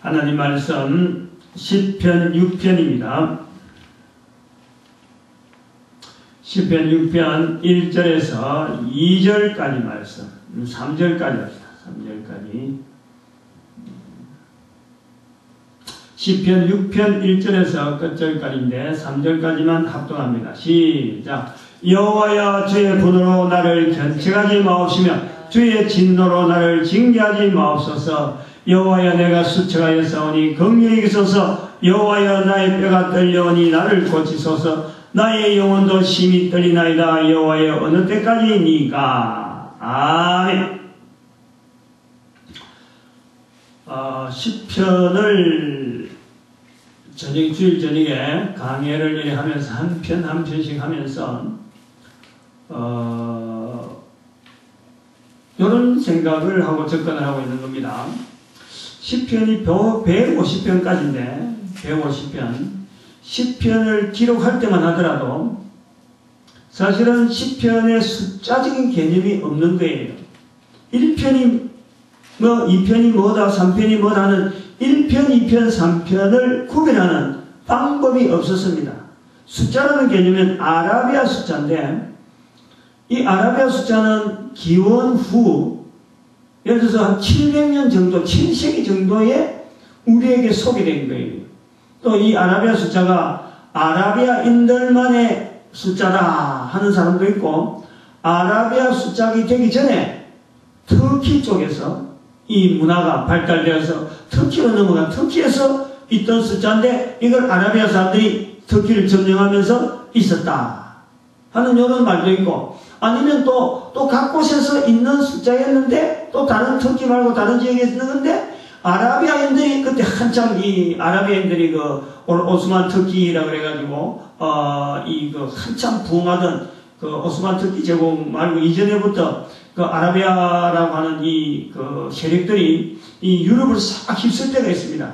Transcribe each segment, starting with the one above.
하나님 말씀 시편 6편입니다. 시편 6편 1절에서 2절까지 말씀, 3절까지 합시다. 3절까지. 시편 6편 1절에서 끝절까지인데 3절까지만 합동합니다. 시작. 여호와여, 주의 분으로 나를 견책하지 마옵시며 주의 진노로 나를 징계하지 마옵소서. 여호와여, 내가 수척하여 싸우니 긍휼히 여기소서. 여호와여, 나의 뼈가 떨려오니 나를 고치소서. 나의 영혼도 심히 떨리나이다. 여호와여, 어느 때까지니까. 아멘. 시편을 주일 저녁에 강해를 하면서 한 편씩 하면서 이런 생각을 하고 접근을 하고 있는 겁니다. 시편이 150편까지인데 150편 시편을 기록할 때만 하더라도 사실은 시편의 숫자적인 개념이 없는 거예요. 1편이 뭐 2편이 뭐다 3편이 뭐다 하는 1편, 2편, 3편을 구별하는 방법이 없었습니다. 숫자라는 개념은 아라비아 숫자인데 이 아라비아 숫자는 기원 후 예를 들어서 한 700년 정도 7세기 정도에 우리에게 소개된 거예요. 또 이 아라비아 숫자가 아라비아인들만의 숫자다 하는 사람도 있고 아라비아 숫자가 되기 전에 터키 쪽에서 이 문화가 발달되어서 터키로 넘어간 터키에서 있던 숫자인데 이걸 아라비아 사람들이 터키를 점령하면서 있었다 하는 이런 말도 있고 아니면 또 각 곳에서 있는 숫자였는데 또 다른 터키 말고 다른 지역에 있는 건데 아라비아인들이 그때 한참 이 아라비아인들이 그 오스만 터키라고 그래가지고 한참 부흥하던 그 오스만 터키 제국 말고 이전에부터 그 아라비아라고 하는 그 세력들이 이 유럽을 싹 휩쓸 때가 있습니다.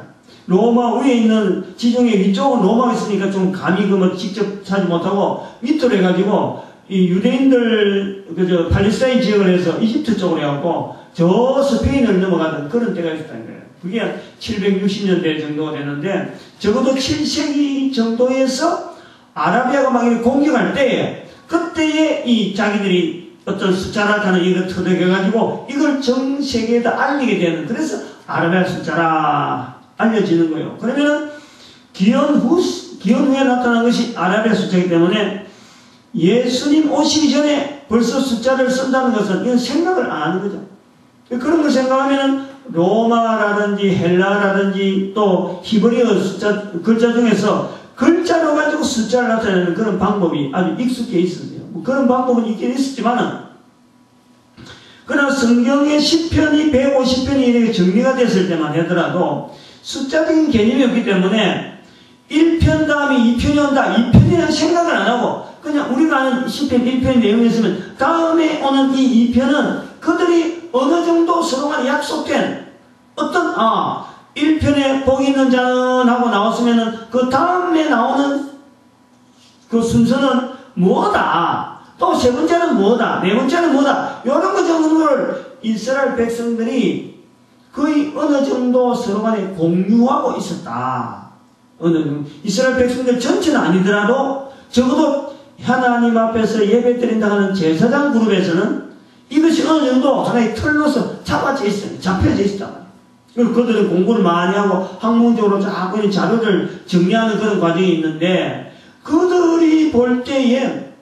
로마 위에 있는 지중해 위쪽은 로마가 있으니까 좀 감히 뭐 직접 사지 못하고 밑으로 해가지고 이 유대인들 그저 팔레스타인 지역을 해서 이집트 쪽으로 해갖고 저 스페인을 넘어가던 그런 때가 있었다는 거예요. 그게 760년대 정도가 되는데 적어도 7세기 정도에서 아라비아가 막 이렇게 공격할 때에 그때에 이 자기들이 어떤 숫자를 하는 이걸 터득해가지고 이걸 전 세계에다 알리게 되는 그래서 아라비아 숫자라 알려지는 거예요. 그러면은 기원 후에 나타난 것이 아라비아 숫자이기 때문에 예수님 오시기 전에 벌써 숫자를 쓴다는 것은 이건 생각을 안 하는 거죠. 그런 걸 생각하면은 로마라든지 헬라라든지 또 히브리어 글자 중에서 글자로 가지고 숫자를 나타내는 그런 방법이 아주 익숙해 있었어요. 그런 방법은 있긴 있었지만은 그러나 성경의 시편이 150편이 이렇게 정리가 됐을 때만 하더라도 숫자적인 개념이 없기 때문에 1편 다음에 2편이 온다 2편이라는 생각을 안 하고 그냥 우리가 아는 시편 1편 내용이 있으면 다음에 오는 이 2편은 그들이 어느 정도 서로 간에 약속된 어떤 1편에 복이 있는 자는 하고 나왔으면은 그 다음에 나오는 그 순서는 뭐다 또 세 번째는 뭐다 네 번째는 뭐다 이런 거 정도를 이스라엘 백성들이 거의 어느 정도 서로 간에 공유하고 있었다. 이스라엘 백성들 전체는 아니더라도 적어도 하나님 앞에서 예배 드린다 하는 제사장 그룹에서는 이것이 어느 정도 하나의 틀로서 잡혀져 있었잖아요. 그들은 공부를 많이 하고 학문적으로 자꾸 자료를 정리하는 그런 과정이 있는데 그들이 볼 때에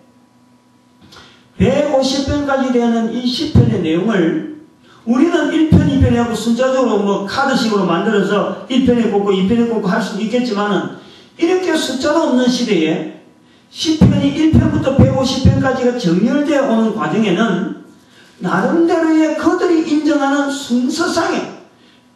150편까지 되는 이 시편의 내용을 우리는 1편, 2편 하고 순차적으로 뭐 카드식으로 만들어서 1편에 꽂고 2편에 꽂고 할 수도 있겠지만은 이렇게 숫자도 없는 시대에 시편이 1편부터 150편까지가 정렬되어 오는 과정에는 나름대로의 그들이 인정하는 순서상에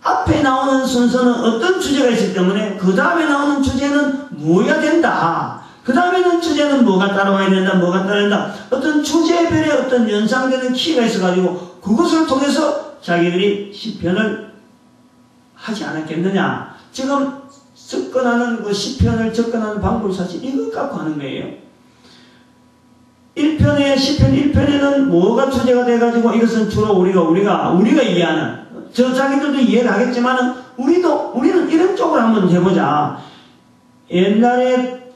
앞에 나오는 순서는 어떤 주제가 있기 때문에 그 다음에 나오는 주제는 무엇이야 된다. 그 다음에는 주제는 뭐가 따라와야 된다. 뭐가 따라야 된다. 어떤 주제별의 어떤 연상되는 키가 있어가지고 그것을 통해서 자기들이 시편을 하지 않았겠느냐. 지금 접근하는 그 시편을 접근하는 방법을 사실 이것 갖고 하는 거예요. 1편에 시편 1편에는 뭐가 주제가 돼가지고 이것은 주로 우리가 이해하는 저 자기들도 이해를 하겠지만은 우리는 이런 쪽으로 한번 해보자. 옛날에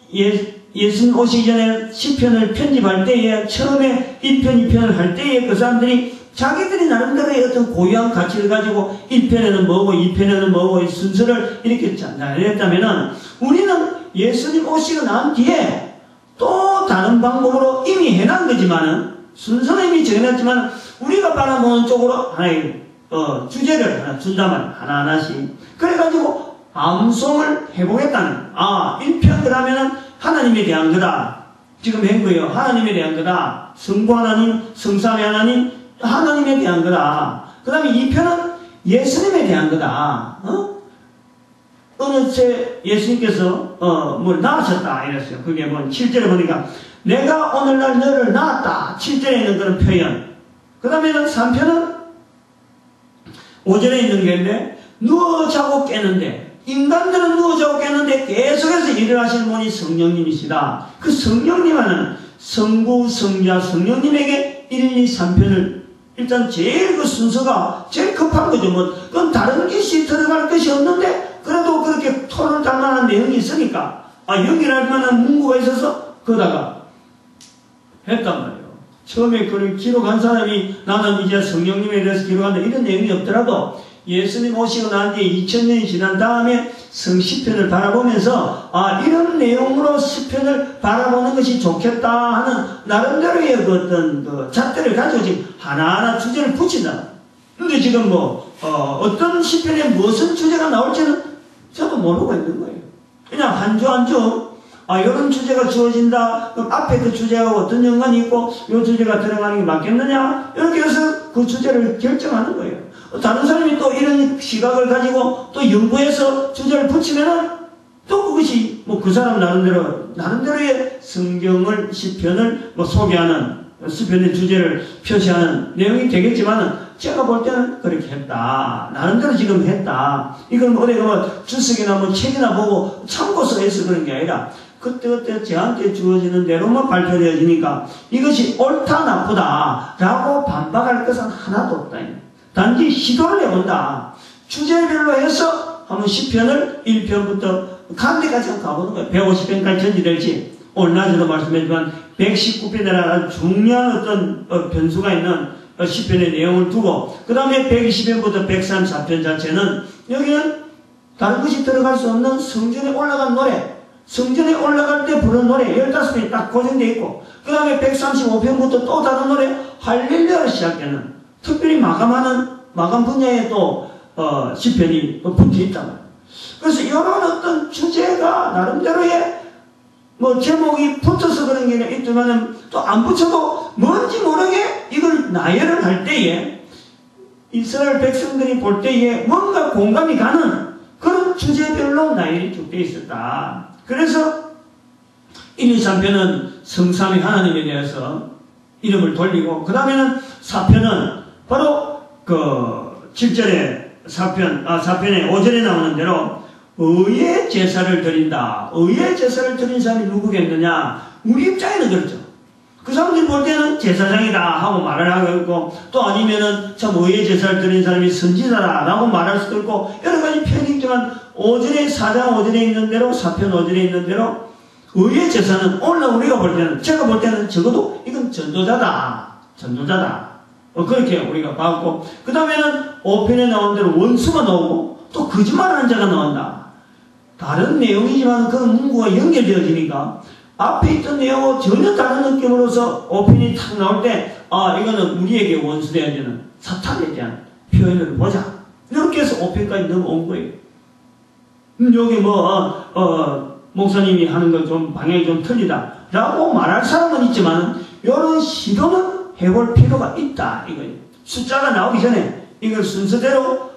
예수님 오시기 전에 시편을 편집할 때에 처음에 1편, 2편을 할 때에 그 사람들이 자기들이 나름대로의 어떤 고유한 가치를 가지고 1편에는 뭐고 2편에는 뭐고 순서를 이렇게 했다면은 우리는 예수님 오시고 난 뒤에 또 다른 방법으로 이미 해놓은 거지만은 순서는 이미 정해놨지만 우리가 바라보는 쪽으로 하나의 주제를 하나 준다면 하나하나씩 그래가지고 암송을 해보겠다는 1편 그러면은 하나님에 대한 거다. 지금 한 거예요. 하나님에 대한 거다. 성부 하나님, 성삼위 하나님, 하나님에 대한 거다. 그 다음에 2편은 예수님에 대한 거다. 어느 때 예수님께서 뭘 낳으셨다 이랬어요. 그게 뭐 7절에 보니까 내가 오늘날 너를 낳았다. 7절에 있는 그런 표현. 그 다음에는 3편은 5절에 있는 게인데 누워 자고 깨는데 인간들은 누워 자고 깨는데 계속해서 일을 하시는 분이 성령님이시다. 그 성령님은 성부, 성자, 성령님에게 1, 2, 3편을 일단 제일 그 순서가 제일 급한 거죠. 뭐 그건 다른 것이 들어갈 것이 없는데 그래도 그렇게 토론을 할 만한 내용이 있으니까 연결할 만한 문구가 있어서 거다가 했단 말이에요. 처음에 그걸 기록한 사람이 나는 이제 성령님에 대해서 기록한다 이런 내용이 없더라도 예수님 오시고 난 뒤에 2000년이 지난 다음에 성시편을 바라보면서 이런 내용으로 시편을 바라보는 것이 좋겠다 하는 나름대로의 그 어떤 그 잣대를 가지고 지금 하나하나 주제를 붙인다. 근데 지금 어떤 시편에 무슨 주제가 나올지는 저도 모르고 있는 거예요. 그냥 한 주 이런 주제가 주어진다. 그럼 앞에 그 주제하고 어떤 연관이 있고 이 주제가 들어가는 게 맞겠느냐 이렇게 해서 그 주제를 결정하는 거예요. 다른 사람이 또 이런 시각을 가지고 또 연구해서 주제를 붙이면은 또 그것이 그 사람 나름대로의 성경을 시편을 소개하는 시편의 주제를 표시하는 내용이 되겠지만은 제가 볼 때는 그렇게 했다. 나름대로 지금 했다. 이건 어디가 주석이나 책이나 보고 참고서 해서 그런 게 아니라 그때 저한테 주어지는 대로만 발표되어지니까 이것이 옳다 나쁘다 라고 반박할 것은 하나도 없다. 단지 시도를 해본다. 주제별로 해서 한번 시편을 1편부터 간데까지 가보는 거예요. 150편까지 전지될지 오늘 낮에도 말씀했지만 119편이라는 중요한 어떤 변수가 있는 시편의 내용을 두고 그 다음에 120편부터 134편 자체는 여기는 다른 것이 들어갈 수 없는 성전에 올라간 노래 성전에 올라갈 때 부르는 노래 15편이 딱 고정되어 있고 그 다음에 135편부터 또 다른 노래 할렐루야로 시작되는 특별히 마감 분야에 또 시편이 붙어 있단 말이에요. 그래서 이런 어떤 주제가 나름대로의 제목이 붙어서 그런 게 있지만은 또 안 붙여도 뭔지 모르게 이걸 나열을 할 때에 이스라엘 백성들이 볼 때에 뭔가 공감이 가는 그런 주제별로 나열이 쭉 되어 있었다. 그래서 1, 2, 3편은 성삼위 하나님에 대해서 이름을 돌리고 그 다음에는 4편은 바로 그 7절에 4편에 5절에 나오는 대로 의의 제사를 드린다. 의의 제사를 드린 사람이 누구겠느냐? 우리 입장에는 그렇죠. 그 사람들이 볼 때는 제사장이다 하고 말을 하고 있고 또 아니면은 참 의의 제사를 드린 사람이 선지자다 라고 말할 수도 있고 여러 가지 표현이 있지만 5절에 4장 5절에 있는 대로 4편 5절에 있는 대로 의의 제사는 오늘 우리가 볼 때는 제가 볼 때는 적어도 이건 전도자다. 그렇게 우리가 봤고 그 다음에는 5편에 나온 대로 원수가 나오고 또 거짓말하는 자가 나온다. 다른 내용이지만 그 문구가 연결되어지니까 앞에 있던 내용하고 전혀 다른 느낌으로서 5편이 탁 나올 때 이거는 우리에게 원수되어야 되는 사탄에 대한 표현을 보자. 이렇게 해서 5편까지 넘어온 거예요. 여기 목사님이 하는 거 좀 방향이 좀 틀리다 라고 말할 사람은 있지만 이런 시도는 해볼 필요가 있다 이거예요. 숫자가 나오기 전에 이걸 순서대로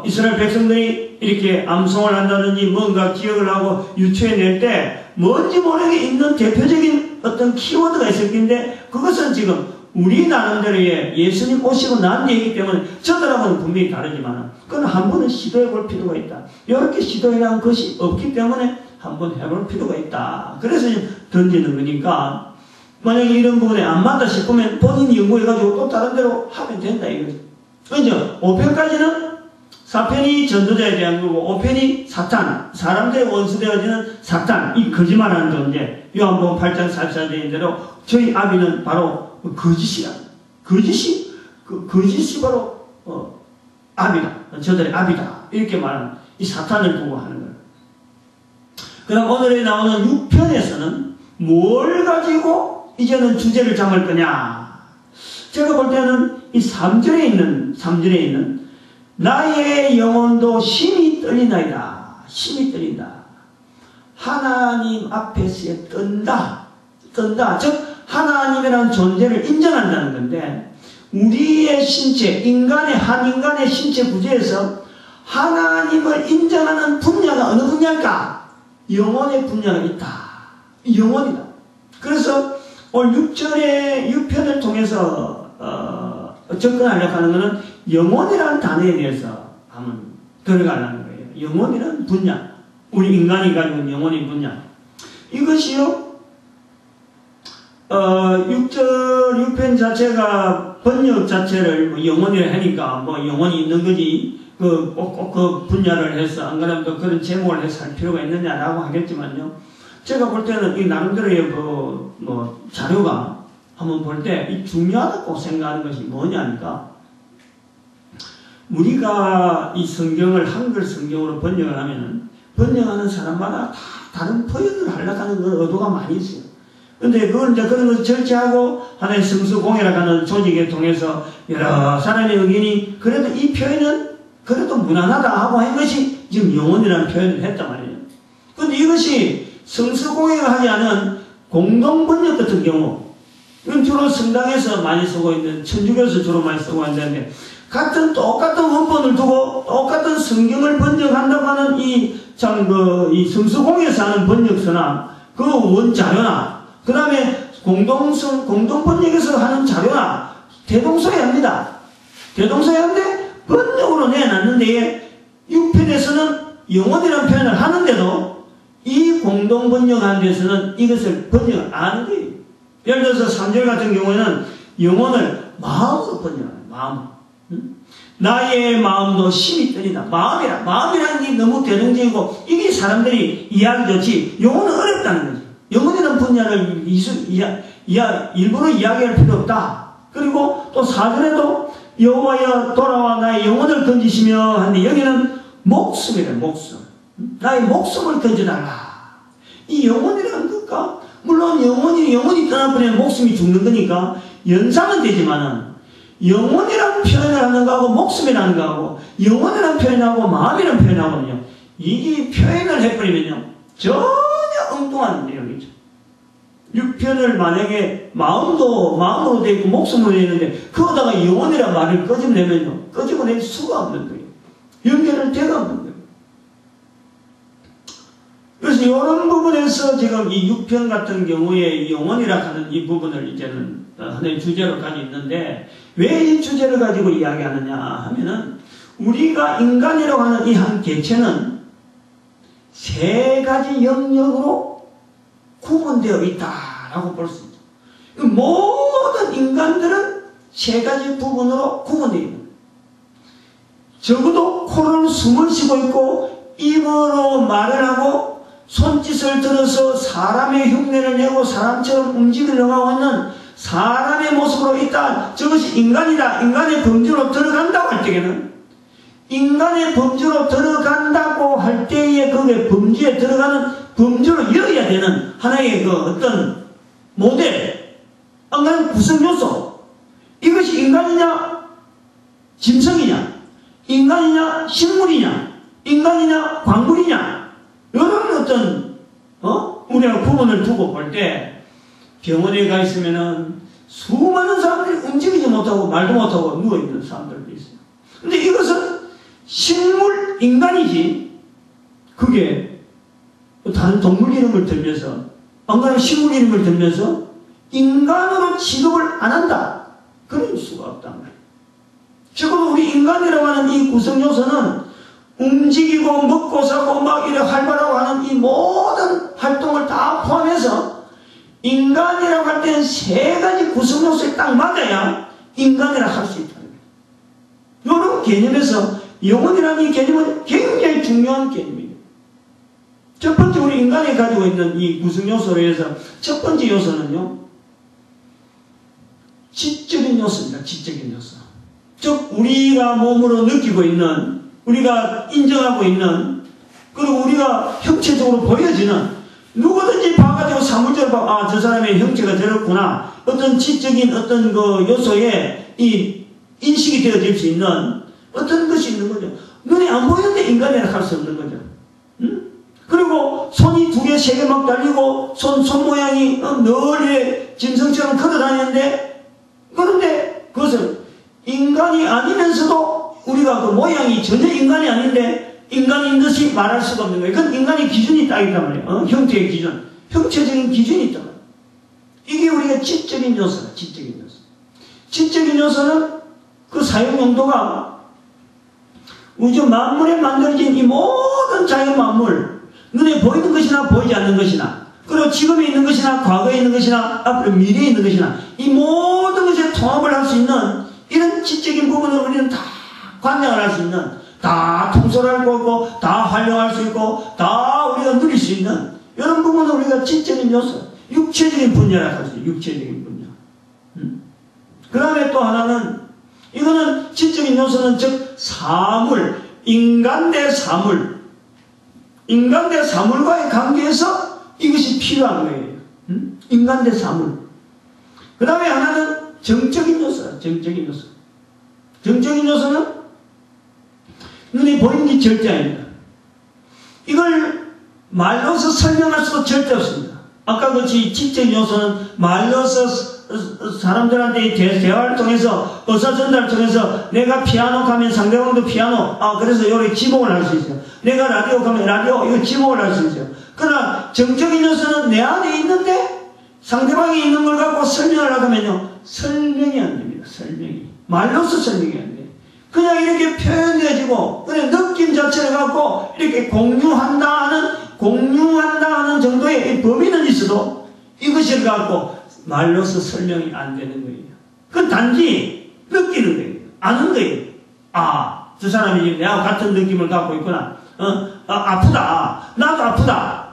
이스라엘 백성들이 이렇게 암송을 한다든지 뭔가 기억을 하고 유추해낼 때 뭔지 모르게 있는 대표적인 어떤 키워드가 있을 텐데 그것은 지금 우리 나름대로의 예수님 오시고 난 얘기이기 때문에 저들하고는 분명히 다르지만 그건 한 번은 시도해 볼 필요가 있다. 이렇게 시도해야 한 것이 없기 때문에 한번 해볼 필요가 있다. 그래서 던지는 거니까 만약에 이런 부분에 안 맞다 싶으면 본인이 연구해가지고 또 다른 데로 하면 된다 이거죠. 그죠? 5편까지는 4편이 전도자에 대한 거고 5편이 사탄, 사람들의 원수 되어지는 사탄, 이 거짓말하는 존재. 요한복음 8장 44절에 있는 대로 저희 아비는 바로 거짓이야. 거짓이 바로 아비다. 저들의 아비다. 이렇게 말하는 이 사탄을 보고 하는 거예요. 그럼 오늘에 나오는 6편에서는 뭘 가지고 이제는 주제를 잡을 거냐? 제가 볼 때는 이 3절에 있는 나의 영혼도 심히 떨리나이다. 심히 떨린다. 하나님 앞에서 떤다. 즉 하나님이라는 존재를 인정한다는 건데 우리의 신체, 한 인간의 신체 구조에서 하나님을 인정하는 분야가 어느 분야일까? 영혼의 분야가 있다. 영혼이다. 그래서 오늘 6편을 통해서 접근하려고 하는 것은 영혼이라는 단어에 대해서 한번 들어가려는 거예요. 영혼이라는 분야. 우리 인간이 가지고 있는 영혼의 분야. 이것이요, 6편 자체가 번역 자체를 영혼이라 하니까 영혼이 있는 거지, 꼭 그 분야를 해서, 안 그러면 또 그런 제목을 해서 할 필요가 있느냐라고 하겠지만요. 제가 볼 때는 이 나름대로의 자료가 한번 볼 때 중요하다고 생각하는 것이 뭐냐니까, 우리가 이 성경을 한글 성경으로 번역을 하면은 번역하는 사람마다 다 다른 표현을 하려고 하는 그런 의도가 많이 있어요. 근데 그건 이제 그런 것을 절제하고 하나의 성수공회라고 하는 조직에 통해서 여러 사람의 의견이 그래도 이 표현은 그래도 무난하다 하고 한 것이 지금 영혼이라는 표현을 했단 말이에요. 근데 이것이 성수공회가 하지 않은 공동번역 같은 경우, 이건 주로 성당에서 많이 쓰고 있는, 천주교에서 주로 많이 쓰고 있는데, 똑같은 원본을 두고 똑같은 성경을 번역한다고 하는 이 성수공회에서 하는 번역서나 그 원자료나 그 다음에 공동번역에서 하는 자료나 대동소이합니다. 대동소이한데 번역으로 내놨는데 6편에서는 영혼이라는 표현을 하는데도 이 공동번역하는 데서는 이것을 번역을 안 하는 거예요. 예를 들어서 3절 같은 경우에는 영혼을 마음으로 번역하는 마음. 나의 마음도 심히 떨린다. 마음이라는 게 너무 대중적이고 이게 사람들이 이해하기 좋지 영혼은 어렵다는 거지. 영혼이라는 분야를 일부러 이야기할 필요 없다. 그리고 또 4절에도 여호와여 돌아와 나의 영혼을 건지시며 하는데 여기는 목숨이래. 목숨. 나의 목숨을 건져달라. 이 영혼이라는 것과 물론 영혼이 떠나버리면 목숨이 죽는 거니까 연상은 되지만은 영혼이라는 표현을 하는 거하고 목숨이라는 거하고 영혼이라는 표현하고 마음이라는 표현하고는요, 이게 표현을 해버리면요 전혀 엉뚱한 내용이죠. 6편을 만약에 마음으로 되어 있고 목숨으로 되어 있는데 그거다가 영혼이라는 말을 끄집어내면요 끄집어낼 수가 없는 거예요. 연결할 데가 없는 거예요. 그래서 이런 부분에서 지금 이 6편 같은 경우에 영혼이라 하는 이 부분을 이제는 하나의 주제로 가지고 있는데, 왜 이 주제를 가지고 이야기하느냐 하면은 우리가 인간이라고 하는 이 한 개체는 세 가지 영역으로 구분되어 있다라고 볼 수 있죠. 모든 인간들은 세 가지 부분으로 구분되어 있는 거예요. 적어도 코로 숨을 쉬고 있고 입으로 말을 하고 손짓을 들어서 사람의 흉내를 내고 사람처럼 움직이려고 하고 있는 사람의 모습으로 있다. 저것이 인간이다. 인간의 범주로 들어간다고 할 때에는 인간의 범주로 들어간다고 할 때에 그게 범주에 들어가는 범주로 여어야 되는 하나의 그 어떤 모델, 인간 구성요소, 이것이 인간이냐 짐승이냐, 인간이냐 식물이냐, 인간이냐 광물이냐, 이런 어떤 우리가 구분을 두고 볼 때 병원에 가 있으면은 수많은 사람들이 움직이지 못하고 말도 못하고 누워있는 사람들도 있어요. 근데 이것은 식물, 인간이지 그게 다른 동물 이름을 들면서 인간의 식물 이름을 들면서 인간으로 취급을 안 한다. 그럴 수가 없단 말이에요. 적어도 우리 인간이라고 하는 이 구성요소는 움직이고 먹고 사고 막 이래 활발하고 하는 이 모든 활동을 다 포함해서 인간이라고 할 때는 세 가지 구성요소에 딱 맞아야 인간이라 할 수 있다는 거예요. 이런 개념에서 영혼이라는 이 개념은 굉장히 중요한 개념이에요. 첫 번째 우리 인간이 가지고 있는 이 구성 요소로 해서 첫 번째 요소는요, 지적인 요소입니다. 지적인 요소. 즉 우리가 몸으로 느끼고 있는, 우리가 인정하고 있는, 그리고 우리가 형체적으로 보여지는, 누구든지 봐가지고 사물적으로 봐, 아, 저 사람의 형체가 저렇구나, 어떤 지적인 어떤 그 요소에 이 인식이 되어질 수 있는 어떤 것이 있는 거죠. 눈에 안 보이는데 인간이라 할 수 없는 거죠. 그리고 손이 두 개, 세 개 막 달리고 손 모양이 널리 짐승처럼 걸어 다니는데, 그런데 그것을 인간이 아니면서도 우리가 그 모양이 전혀 인간이 아닌데 인간인 듯이 말할 수가 없는 거예요. 그건 인간의 기준이 딱 있단 말이에요. 형태의 기준, 형체적인 기준이 있단 말이에요. 이게 우리가 지적인 요소다. 지적인 요소. 지적인 요소는 그 사용 용도가 우주 만물에 만들어진 이 모든 자연 만물, 눈에 보이는 것이나 보이지 않는 것이나, 그리고 지금에 있는 것이나 과거에 있는 것이나 앞으로 미래에 있는 것이나, 이 모든 것에 통합을 할 수 있는 이런 지적인 부분을 우리는 다 관장을 할 수 있는, 다 통솔할 거고, 다 활용할 수 있고, 다 우리가 누릴 수 있는 이런 부분을 우리가 지적인 요소, 육체적인 분야라고 할 수 있어요. 육체적인 분야. 그 다음에 또 하나는, 이거는 지적인 요소는 즉 사물, 인간 대 사물, 인간 대 사물과의 관계에서 이것이 필요한 거예요. 인간 대 사물. 그 다음에 하나는 정적인 요소다. 정적인 요소. 정적인 요소는 눈에 보이는 게 절대 아닙니다. 이걸 말로서 설명할 수도 절대 없습니다. 아까 같이 지적인 요소는 말로서 사람들한테 대화를 통해서, 의사 전달을 통해서, 내가 피아노 가면 상대방도 피아노, 아, 그래서 여기 지목을 할 수 있어요. 내가 라디오 가면 라디오, 이거 지목을 할 수 있어요. 그러나 정적인 요소는 내 안에 있는데 상대방이 있는 걸 갖고 설명을 하면요, 설명이 안 됩니다. 설명이. 말로서 설명이 안 돼요. 그냥 이렇게 표현되어지고, 그냥 느낌 자체를 갖고 이렇게 공유한다 하는 정도의 범위는 있어도 이것을 갖고 말로서 설명이 안 되는 거예요. 그건 단지 느끼는 거예요. 아는 거예요. 아, 저 사람이 내가 같은 느낌을 갖고 있구나. 아프다. 나도 아프다.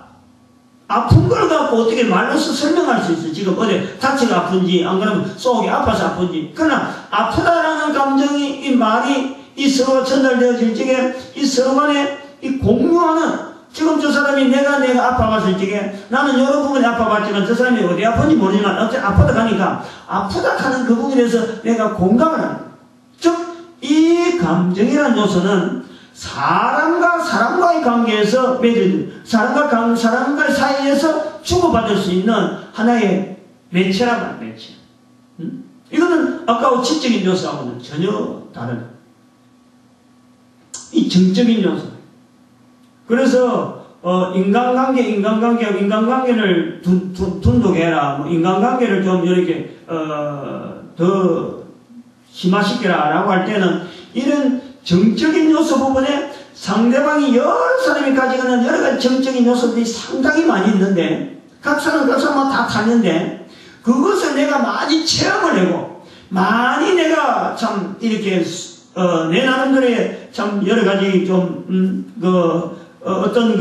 아픈 걸 갖고 어떻게 말로서 설명할 수 있어요. 지금 어제 다치가 아픈지, 안 그러면 속이 아파서 아픈지. 그러나 아프다라는 감정이, 이 말이 이 서로가 전달되어질 적에 이 서로 간에 이 공유하는, 지금 저 사람이 내가 아파봤을 적에 나는 여러 부분이 아파봤지만 저 사람이 어디 아픈지 모르지만 어쨌든 아프다 하니까 아프다 하는 그 부분에서 내가 공감을 하는 거예요. 즉 이 감정이라는 요소는 사람과의 관계에서 맺어진, 사람과 사이에서 주고받을 수 있는 하나의 매체라고 하는 매체. 이거는 아까 지적인 요소하고는 전혀 다른 이 정적인 요소. 그래서 인간관계하고 인간관계를 둔독해라, 뭐 인간관계를 좀 이렇게 더 심화시켜라라고 할 때는 이런 정적인 요소 부분에 상대방이 여러 사람이 가지고 있는 여러 가지 정적인 요소들이 상당히 많이 있는데, 각 사람마다 다 다른데, 그것을 내가 많이 체험을 하고, 많이 내가 참 이렇게 내 나름대로의 참 여러 가지 좀 어떤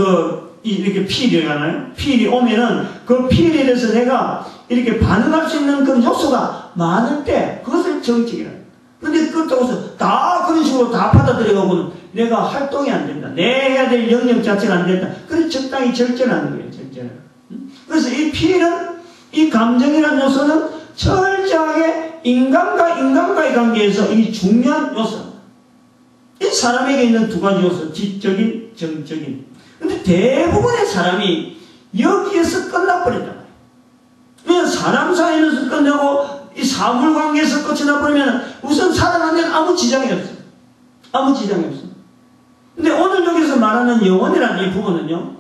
이렇게 필이라나요? 필이 오면은 그 필에 대해서 내가 이렇게 반응할 수 있는 그런 요소가 많을 때 그것을 정적이라. 근데 그렇다고 다 그런 식으로 다 받아들여가고는 내가 활동이 안 된다. 내 해야 될 영역 자체가 안 된다. 그래서 적당히 절제하는 거예요. 절제를. 그래서 이 필은, 이 감정이라는 요소는 철저하게 인간과의 관계에서 이 중요한 요소입니다. 이 사람에게 있는 두 가지 요소, 지적인, 정적인. 근데 대부분의 사람이 여기에서 끝나버렸단 말이에요. 그냥 사람 사이에서 끝내고 이 사물 관계에서 끝이 나버리면 우선 살아가는 데는 아무 지장이 없어요. 아무 지장이 없어요. 근데 오늘 여기서 말하는 영혼이라는 이 부분은요,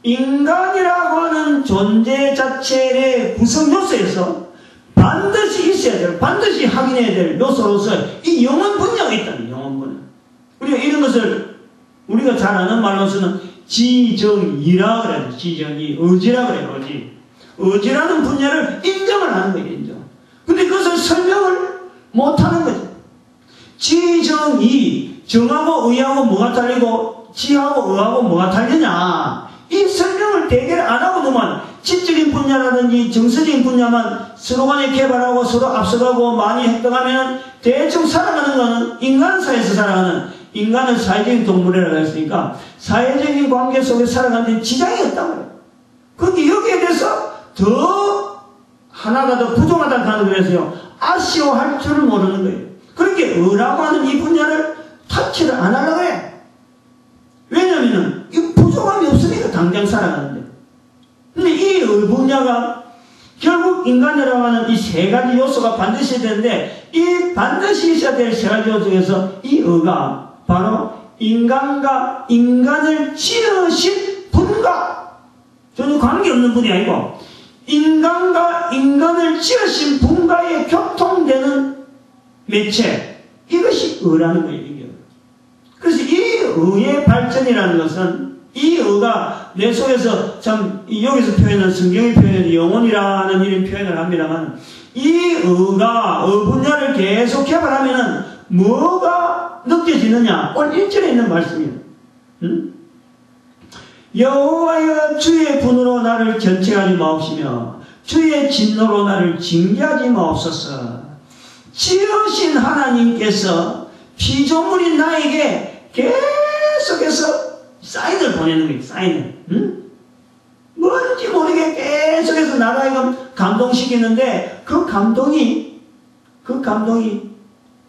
인간이라고 하는 존재 자체의 구성 요소에서 반드시 있어야 될, 반드시 확인해야 될 요소로서 이 영혼 분야가 있다는, 영혼 분야. 우리가 이런 것을 우리가 잘 아는 말로서는 지정이라 그래요. 지정이, 의지라 그래요. 의지라는 분야를 인정을 하는 거예요. 인정. 근데 그것을 설명을 못하는 거죠. 지정이, 정하고 의하고 뭐가 달리고 지하고 의하고 뭐가 달리냐, 이 설명을 대개를 안 하고 두면 지적인 분야라든지 정서적인 분야만 서로 간에 개발하고 서로 앞서가고 많이 획득하면 대충 살아가는 거는 인간사회에서 살아가는, 인간은 사회적인 동물이라고 했으니까 사회적인 관계 속에 살아가는 데 지장이 없단 말이에요. 그런데 여기에 대해서 더 하나가 더 부족하다고 하는 거에서요, 아쉬워할 줄을 모르는 거예요. 그러니까 의라고 하는 이 분야를 터치를 안 하려고 해. 왜냐면은 이 부족함이 없으니까 당장 살아가는데. 근데 이 의 분야가 결국 인간이라고 하는 이 세 가지 요소가 반드시 있어야 되는데, 이 반드시 있어야 될 세 가지 요소 중에서 이 의가 바로 인간과 인간을 지으신 분과 전혀 관계없는 분이 아니고 인간과 인간을 지으신 분과의 교통되는 매체, 이것이 의라는 거예요. 이게. 그래서 이 의의 발전이라는 것은, 이 의가 내 속에서 참 여기서 표현한, 성경의 표현은 영혼이라는 이런 표현을 합니다만, 이 의가 의 분야를 계속 개발하면은 뭐가 느껴지느냐, 오늘 1절에 있는 말씀이에요. 여호와여 주의 분으로 나를 견책하지 마옵시며 주의 진노로 나를 징계하지 마옵소서. 지으신 하나님께서 피조물인 나에게 계속해서 사인을 보내는 거예요. 사인을. 뭔지 모르게 계속해서 나를 감동시키는데, 그 감동이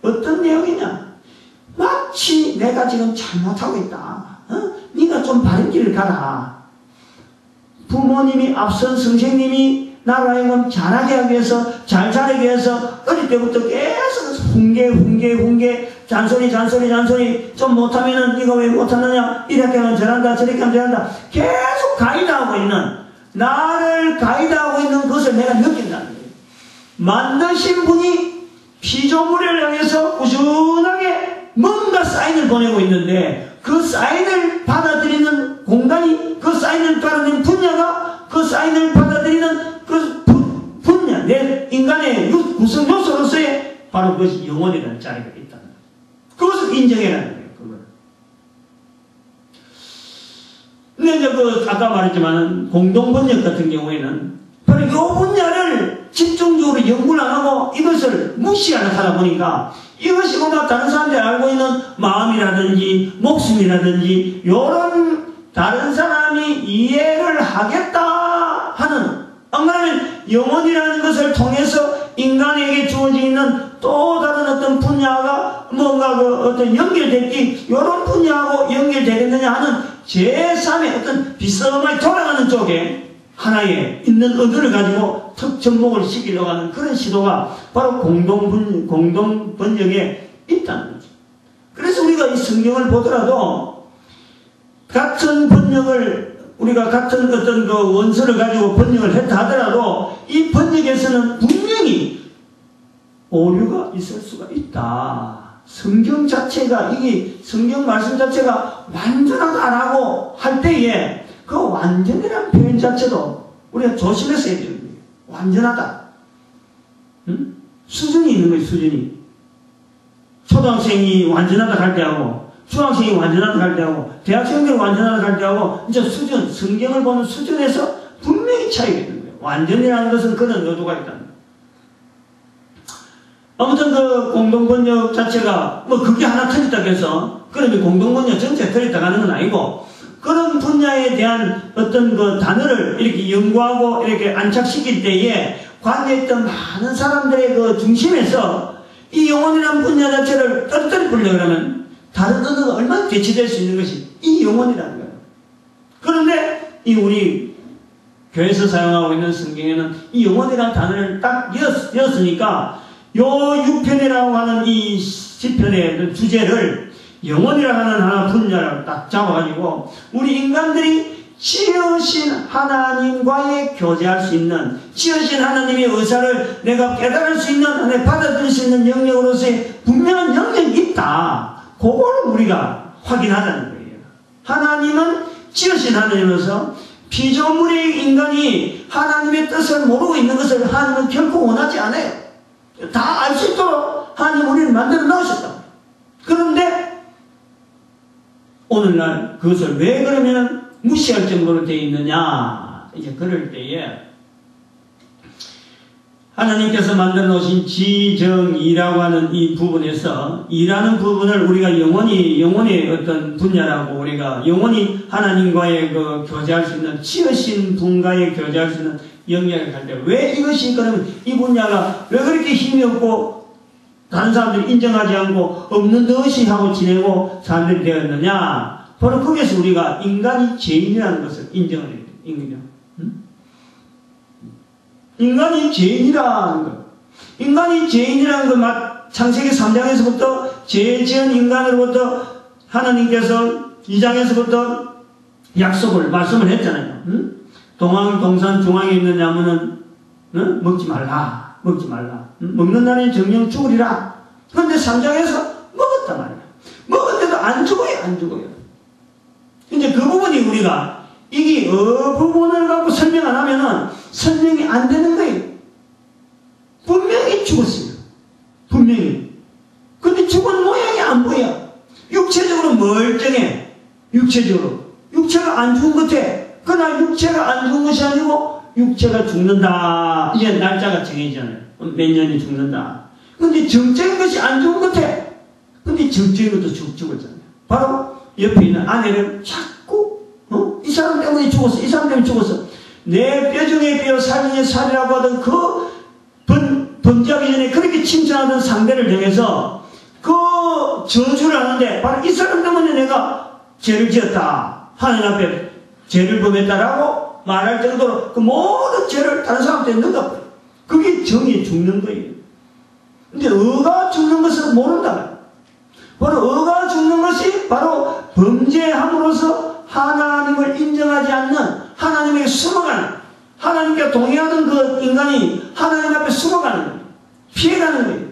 어떤 내용이냐, 마치 내가 지금 잘못하고 있다, 네가 좀 바른 길을 가라, 부모님이, 앞선 선생님이 나를 하여금 잘하게 하기 위해서, 잘 자라기 위해서 어릴 때부터 계속 훈계, 잔소리, 좀 못하면은 네가 왜 못하느냐, 이렇게 하면 잘한다, 저렇게 하면 잘한다, 계속 가이드하고 있는, 나를 가이드하고 있는 것을 내가 느낀다는 거예요. 만드신 분이 피조물을 향해서 꾸준하게 뭔가 사인을 보내고 있는데, 그 사인을 받아들이는 공간이, 그 사인을 받아들이는 분야가, 그 사인을 받아들이는 그 분야, 내 인간의 구성 요소로서의 바로 그것이 영혼이라는 자리가 있다는 거예요. 그것을 인정해라는 거예요. 그걸. 근데 이제 아까 말했지만 공동번역 같은 경우에는 바로 이 분야를 집중적으로 연구를 안 하고 이것을 무시하다 보니까, 이것이 뭔가 다른 사람들이 알고 있는 마음이라든지 목숨이라든지 이런 다른 사람이 이해를 하겠다 하는, 안 그러면 영혼이라는 것을 통해서 인간에게 주어져 있는 또 다른 어떤 분야가 뭔가 어떤 연결됐기, 이런 분야하고 연결되겠느냐 하는 제3의 어떤 비스듬하게 돌아가는 쪽에 하나의 있는 의도를 가지고 턱 접목을 시키려고 하는 그런 시도가 바로 공동번역에 있다는 거죠. 그래서 우리가 이 성경을 보더라도 같은 번역을, 우리가 같은 어떤 그 원서를 가지고 번역을 했다 하더라도 이 번역에서는 분명히 오류가 있을 수가 있다. 성경 자체가, 이게 성경 말씀 자체가 완전하다라고 할 때에 그 완전이라는 표현 자체도 우리가 조심해서 해야 되는 거예요. 완전하다. 수준이 있는 거예요, 수준이. 초등학생이 완전하다 할 때하고, 중학생이 완전하다 할 때하고, 대학생들이 완전하다 할 때하고, 이제 수준, 성경을 보는 수준에서 분명히 차이가 있는 거예요. 완전이라는 것은 그런 의도가 있다는 거예요. 아무튼 그 공동번역 자체가 뭐 그게 하나 틀렸다고 해서 그러면 공동번역 전체가 틀렸다고 하는 건 아니고, 그런 분야에 대한 어떤 그 단어를 이렇게 연구하고 이렇게 안착시킬 때에 관여했던 많은 사람들의 그 중심에서 이 영혼이라는 분야 자체를 떨어뜨려 보려고 하면 다른 언어가 얼마나 대치될 수 있는 것이 이 영혼이라는 거예요. 그런데 이 우리 교회에서 사용하고 있는 성경에는 이 영혼이라는 단어를 딱 이었으니까 요 6편이라고 하는 이 시편의 주제를 영혼이라고 하는 하나 분야를 딱 잡아가지고 우리 인간들이 지으신 하나님과의 교제할 수 있는, 지으신 하나님의 의사를 내가 깨달을 수 있는, 내가 받아들일 수 있는 영역으로서의 분명한 영역이 있다. 그걸 우리가 확인하자는 거예요. 하나님은 지으신 하나님으로서 피조물의 인간이 하나님의 뜻을 모르고 있는 것을 하나님은 결코 원하지 않아요. 다 알 수 있도록 하나님 우리를 만들어 놓으셨다. 그런데 오늘날 그것을 왜 그러면 무시할 정도로 되어 있느냐? 이제 그럴 때에 하나님께서 만들어 놓으신 지정이라고 하는 이 부분에서 일하는 부분을 우리가 영원히 어떤 분야라고 우리가 영원히 하나님과의 그 교제할 수 있는 치으신 분과의 교제할 수 있는 영역을 갈 때 왜 이것이 그러면 이 분야가 왜 그렇게 힘이 없고 다른 사람들이 인정하지 않고 없는 듯이 하고 지내고 사람들이 되었느냐? 바로 거기에서 우리가 인간이 죄인이라는 것을 인정을 해야 돼요. 인간이 죄인이라는 것. 인간이 죄인이라는 것, 창세기 3장에서부터 죄 지은 인간으로부터 하나님께서 2장에서부터 말씀을 했잖아요. 동산 중앙에 있는 나무는 먹지 말라. 먹는 날에 정령 죽으리라. 그런데 3장에서 먹었단 말이야. 먹었는데도 안 죽어요. 이제 그 부분이 우리가 이게 부분을 갖고 설명 안 하면은 설명이 안 되는 거예요. 분명히 죽었어요. 분명히. 근데 죽은 모양이 안 보여. 육체적으로 멀쩡해. 육체가 안 죽은 것 같아. 그러나 육체가 안 죽은 것이 아니고 육체가 죽는다. 이제 날짜가 정해지잖아요. 몇 년이 죽는다. 근데 정적인 것이 안 죽은 것 같아. 근데 정적인 것도 죽었잖아요. 바로 옆에 있는 아내를 자꾸 이 사람 때문에 죽었어. 내 뼈 중에 뼈, 살 중에 살이라고 하던 그 범죄하기 전에 그렇게 칭찬하던 상대를 향해서 그 저주를 하는데 바로 이 사람 때문에 내가 죄를 지었다. 하나님 앞에 죄를 범했다라고 말할 정도로 그 모든 죄를 다른 사람한테 넣어버려. 그게 정의에 죽는 거예요. 근데 의가 죽는 것을 모른다. 바로 의가 죽는 것이 바로 범죄함으로써 하나님을 인정하지 않는 하나님에게 숨어가는 하나님께 동의하는 그 인간이 하나님 앞에 숨어가는 거예요. 피해가는 거예요.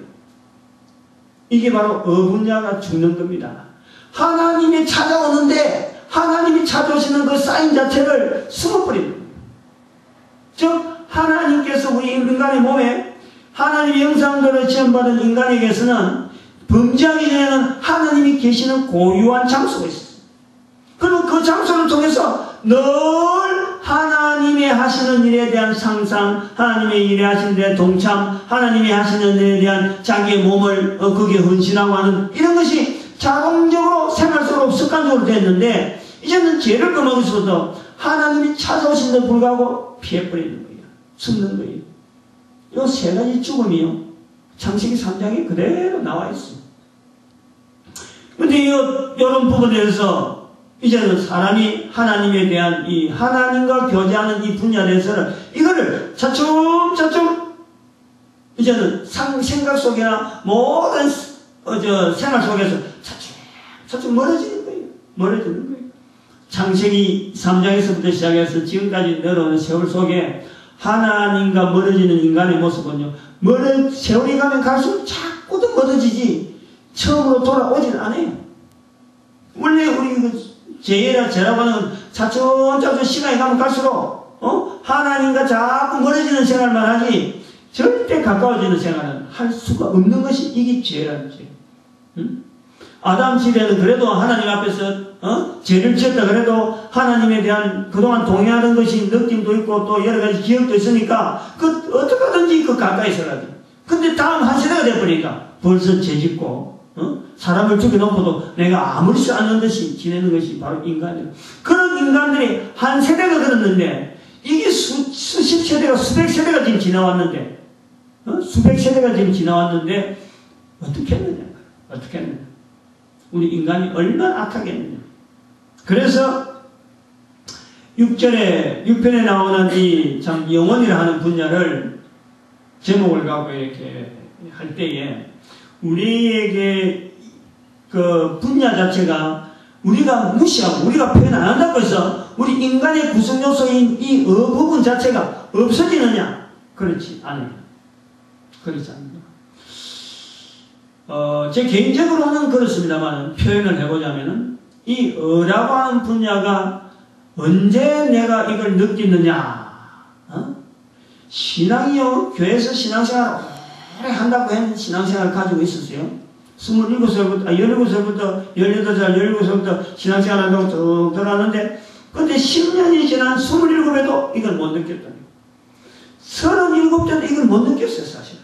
이게 바로 분야가 죽는 겁니다. 하나님이 찾아오는데 하나님이 찾아오시는 그 사인 자체를 숨어버리는 거예요. 즉 하나님께서 우리 인간의 몸에 하나님의 형상대로 지음받은 인간에게서는 범죄하기 전에는 하나님이 계시는 고유한 장소가 있어요. 그럼 그 장소를 통해서 늘 하나님이 하시는 일에 대한 상상, 하나님의 일에 하시는 일에 동참, 하나님이 하시는 일에 대한 자기의 몸을 거기에 헌신하고 하는 이런 것이 자동적으로 생활 속으로 습관적으로 됐는데 이제는 죄를 범하고서도 하나님이 찾아오신데도 불구하고 피해버리는 거예요. 숨는 거예요. 이 세 가지 죽음이요. 창세기 3장에 그대로 나와 있어요. 근데 이런 부분에서 이제는 사람이 하나님에 대한 이 하나님과 교제하는 이 분야에 대해서는 이거를 차츰 이제는 생각 속이나 모든 생활 속에서 차츰 멀어지는 거예요. 창세기 3장에서부터 시작해서 지금까지 내려오는 세월 속에 하나님과 멀어지는 인간의 모습은요, 세월이 가면 갈수록 자꾸도 멀어지지 처음으로 돌아오지는 않아요. 원래 우리 죄라고 하는 차츰 시간이 가면 갈수록 하나님과 자꾸 멀어지는 생활만 하지 절대 가까워지는 생활은 할 수가 없는 것이 이게 죄라는 죄. 아담 시대는 그래도 하나님 앞에서 죄를 지었다 그래도 하나님에 대한 그동안 동의하는 것이 느낌도 있고 또 여러 가지 기억도 있으니까 그 어떻게든지 그 가까이 있어야 돼. 근데 다음 한 세대가 돼버리니까 벌써 죄 짓고 사람을 죽여놓고도 내가 아무렇지 않은 듯이 지내는 것이 바로 인간이에요. 그런 인간들이 한 세대가 그랬는데 이게 수십 세대가 수백 세대가 지금 지나왔는데 어떻게 했느냐. 우리 인간이 얼마나 악하겠느냐. 그래서 6편에 나오는 이 참 영혼이라 하는 분야를 제목을 갖고 이렇게 할 때에 우리에게 그 분야 자체가 우리가 무시하고 우리가 표현 안 한다고 해서 우리 인간의 구성 요소인 이 부분 자체가 없어지느냐? 그렇지 않아요. 그렇지 않습니다. 제 개인적으로는 그렇습니다만 표현을 해보자면은 이 라고 하는 분야가 언제 내가 이걸 느끼느냐? 신앙이요. 교회에서 신앙생활 오래 한다고 했는 신앙생활을 가지고 있었어요. 17살부터, 17살부터, 18살, 17살부터 신앙생활 한다고 쭉 들어가는데, 근데 10년이 지난 27에도 이걸 못 느꼈다니. 37때도 이걸 못 느꼈어요, 사실은.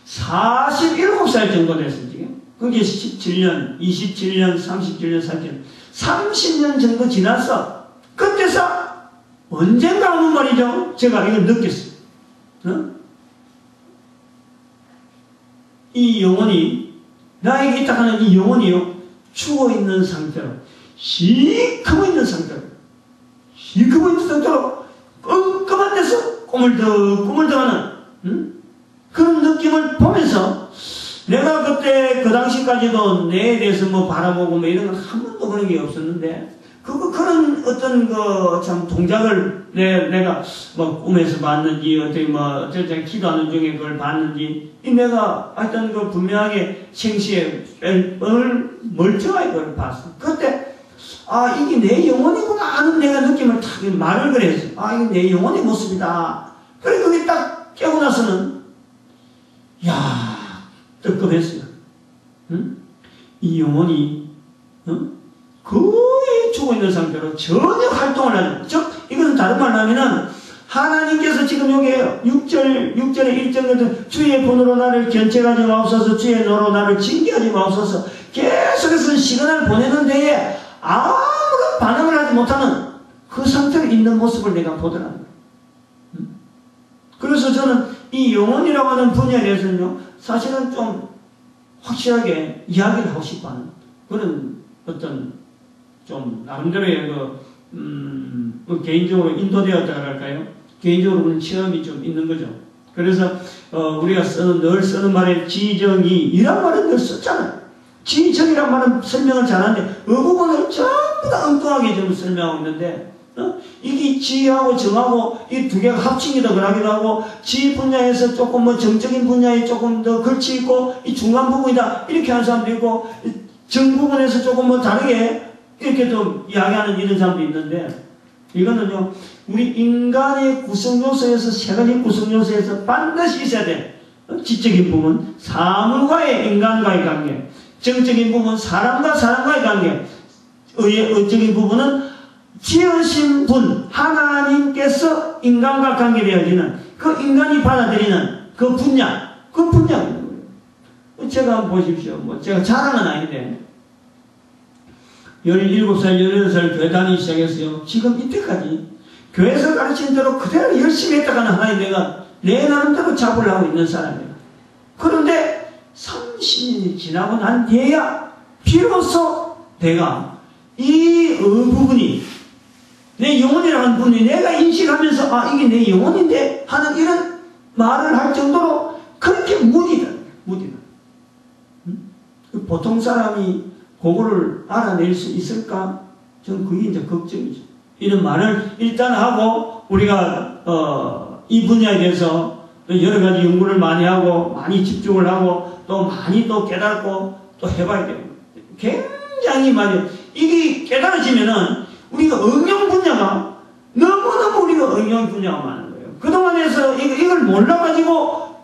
47살 정도 됐어요, 지금. 그게 17년, 27년, 37년, 40년. 30년 정도 지났어. 그때서 언젠가 하는 말이죠. 제가 이걸 느꼈어요. 어? 이 영혼이, 나에게 있다 하는 이 영혼이요, 죽어있는 상태로, 시커머 있는 상태로, 시커머 있는 상태로, 끔끔한 데서 꾸물떡 하는, 그런 느낌을 보면서, 내가 그때 그 당시까지도 내에 대해서 뭐 바라보고 뭐 이런 건 한 번도 그런 게 없었는데, 그런 어떤 참 동작을 내가 뭐 꿈에서 봤는지, 어떻게 기도하는 중에 그걸 봤는지, 내가 하여튼 분명하게 생시에 멀쩡하게 그걸 봤어. 그때, 이게 내 영혼이구나 하는 내가 느낌을 딱 말을 그랬어. 이게 내 영혼의 모습이다. 그래, 그게 딱 깨고 나서는, 뜨끔했어요. 응? 이 영혼이, 거의 죽어있는 상태로 전혀 활동을 하는, 즉, 이것은 다른 말로 하면은, 하나님께서 지금 여기에요. 6절에 1절 주의 분으로 나를 견책하지 마옵소서, 주의 노로 나를 징계하지 마옵소서, 계속해서 시간을 보내는 데에 아무런 반응을 하지 못하는 그 상태로 있는 모습을 내가 보더라는 거예요. 그래서 저는 이 영혼이라고 하는 분야에 대해서는요, 사실은 좀 확실하게 이야기를 하고 싶어 하는 그런 어떤 좀 나름대로의 개인적으로 인도되었다고 할까요? 개인적으로 그런 체험이 좀 있는 거죠. 그래서 우리가 늘 쓰는 말에 지정이 이란 말은 늘 썼잖아요. 지정이란 말은 설명을 잘하는데 그 부분을 전부 다 엉뚱하게 좀 설명하고 있는데 이게 지하고 정하고 이 두 개가 합친이다 그러기도 하고 지 분야에서 조금 뭐 정적인 분야에 조금 더 걸치 있고 이 중간 부분이다 이렇게 하는 사람도 있고 정 부분에서 조금 뭐 다르게 이렇게 좀 이야기하는 이런 사람도 있는데 이거는요 우리 인간의 구성요소에서 세 가지 구성요소에서 반드시 있어야 돼. 지적인 부분, 사물과의 인간과의 관계, 정적인 부분, 사람과 사람과의 관계, 의적인 부분은 지으신 분, 하나님께서 인간과 관계되어지는 그 인간이 받아들이는 그 분야, 제가 한번 보십시오. 뭐 제가 자랑은 아닌데 17살, 18살 교회 다니기 시작했어요. 지금 이때까지 교회에서 가르친 대로 그대로 열심히 했다가는 하나님 내가 내 나름대로 작업을 하고 있는 사람이에요. 그런데 30년이 지나고 난 뒤에야 비로소 내가 이 부분이 내 영혼이라는 분이 내가 인식하면서 이게 내 영혼인데 하는 이런 말을 할 정도로 그렇게 무디다. 보통 사람이 그거를 알아낼 수 있을까? 저는 그게 이제 걱정이죠. 이런 말을 일단 하고 우리가 이 분야에 대해서 여러 가지 연구를 많이 하고 많이 집중을 하고 또 많이 또 깨닫고 또 해봐야 돼요. 굉장히 많이 이게 깨달아지면은 우리가 응용 분야가 너무너무 우리가 응용 분야가 많은 거예요. 그동안에서 이걸 몰라가지고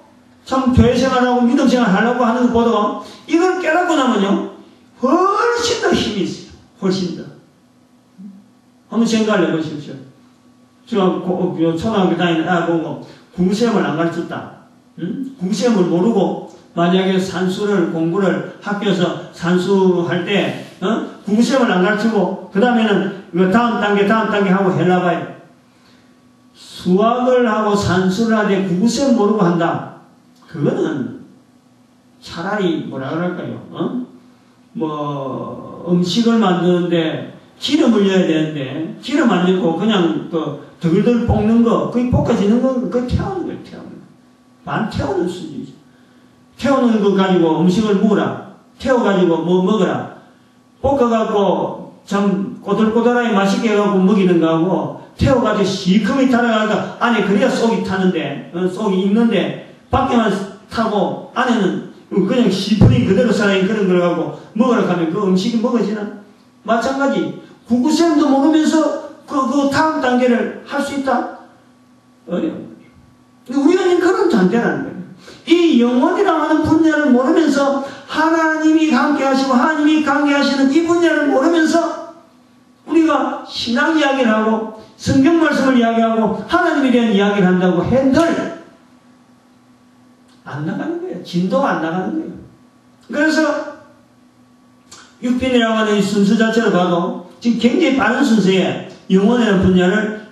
참 교회 생활하고 믿음 생활 하려고 하는 것보다 이걸 깨닫고 나면요 훨씬 더 힘이 있어요. 훨씬 더. 한번 생각을 해보십시오. 제가 초등학교 다니는 애 보고 궁시험을 안 가르쳤다. 궁시험을 모르고 만약에 산수를 공부를 학교에서 산수할 때 궁시험을 안 가르치고 그 다음에는 다음 단계 하고 해나가요. 수학을 하고 산수를 하되 궁시험 모르고 한다. 그거는 차라리 뭐라 그럴까요? 음식을 만드는데 기름을 넣어야 되는데 기름 안 넣고 그냥 덜덜 볶는 거 그게 볶아지는 건 그게 태우는 거예요. 반 태우는 수준이죠. 태우는 거 가지고 음식을 먹으라. 태워가지고 뭐 먹으라. 볶아갖고 참 꼬들꼬들하게 맛있게 해갖고 먹이는 거하고 태워가지고 시커멓게 달아가니까 안에 그래야 속이 타는데 속이 익는데 밖에만 타고 안에는 그냥 시퍼니 그대로 살아있는 그런 걸 갖고 먹으라 하면 그 음식이 먹어지나? 마찬가지 구구셈도 모르면서 그 다음 단계를 할 수 있다? 어려운 거예요. 우리는 그런 단계라는 거예요. 이 영혼이라고 하는 분야를 모르면서 하나님이 함께 하시고 하나님이 관계하시는 이 분야를 모르면서 우리가 신앙 이야기를 하고 성경 말씀을 이야기하고 하나님에 대한 이야기를 한다고 한들 안 나가는 거예요. 진도가 안 나가는 거예요. 그래서 6편이라고 하는 이 순서 자체를 봐도 지금 굉장히 빠른 순서에 영혼이라는 분야를